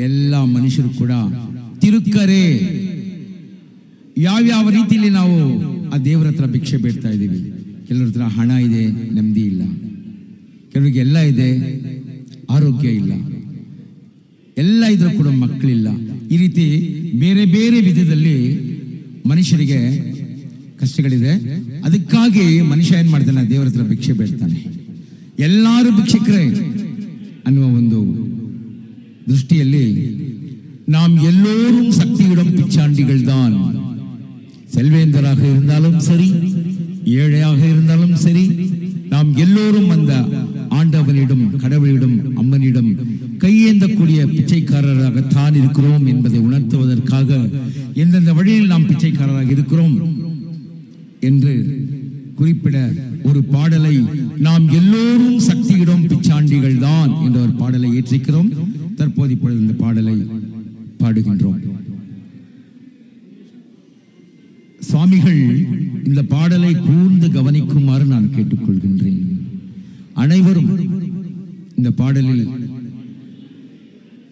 ಎಲ್ಲ ಮನುಷ್ಯರು ಕೂಡ ತಿರುಕ್ಕರೆ. ಯಾವ್ಯಾವ ರೀತಿಯಲ್ಲಿ ನಾವು ಆ ದೇವರ ಹತ್ರ ಭಿಕ್ಷೆ ಬೇಡ್ತಾ ಇದ್ದೀವಿ. ಕೆಲವ್ರ ಹತ್ರ ಹಣ ಇದೆ, ನೆಮ್ಮದಿ ಇಲ್ಲ. ಕೆಲವರಿಗೆ ಎಲ್ಲ ಇದೆ, ಆರೋಗ್ಯ ಇಲ್ಲ. ಎಲ್ಲ ಇದ್ರೂ ಕೂಡ ಮಕ್ಕಳಿಲ್ಲ. ಈ ರೀತಿ ಬೇರೆ ಬೇರೆ ವಿಧದಲ್ಲಿ ಮನುಷ್ಯರಿಗೆ ಕಷ್ಟಗಳಿದೆ. ಅದಕ್ಕಾಗಿ ಮನುಷ್ಯ ಏನ್ ಮಾಡ್ತಾನೆ, ದೇವರ ಹತ್ರ ಭಿಕ್ಷೆ ಬೇಡ್ತಾನೆ. ಎಲ್ಲರೂ ಭಿಕ್ಷಕರೇ ಅನ್ನುವ ಒಂದು ദൃഷ്ടിಯಲ್ಲಿ நாம் எல்லோரும் சக்தியிடம் பிச்சாண்டிகள் தான். செல்வேந்தராக இருந்தாலும் சரி, ஏழையாக இருந்தாலும் சரி, நாம் எல்லோரும் அந்த ஆண்டவனிடம், கடவுளிடம், அம்மனிடம் கையேந்தக்கூடிய பிச்சைக்காரராகத்தான் இருக்கிறோம் என்பதை உணர்த்துவதற்காக எந்தெந்த வழியில் நாம் பிச்சைக்காரராக இருக்கிறோம் என்று குறிப்பிட ஒரு பாடலை, நாம் எல்லோரும் சக்தியிடம் பிச்சாண்டிகள் தான் என்ற ஒரு பாடலை ஏற்றிக்கிறோம். தற்போது இப்பொழுது இந்த பாடலை பாடுகின்றோம். சுவாமிகள் இந்த பாடலை கூர்ந்து கவனிக்குமாறு நான் கேட்டுக்கொள்கின்றேன். அனைவரும் இந்த பாடலில்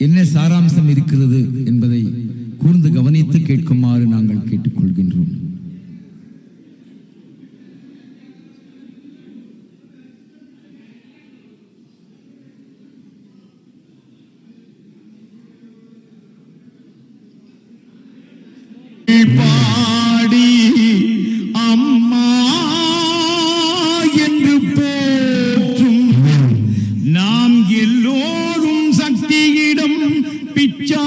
என்ன சாராம்சம் இருக்கிறது என்பதை கூர்ந்து கவனித்து கேட்குமாறு நாங்கள் கேட்டுக்கொள்கின்றோம். பாடி அம்மா என்று போற்றும் நாம் எல்லோரும் சக்தியிடம் பிச்சா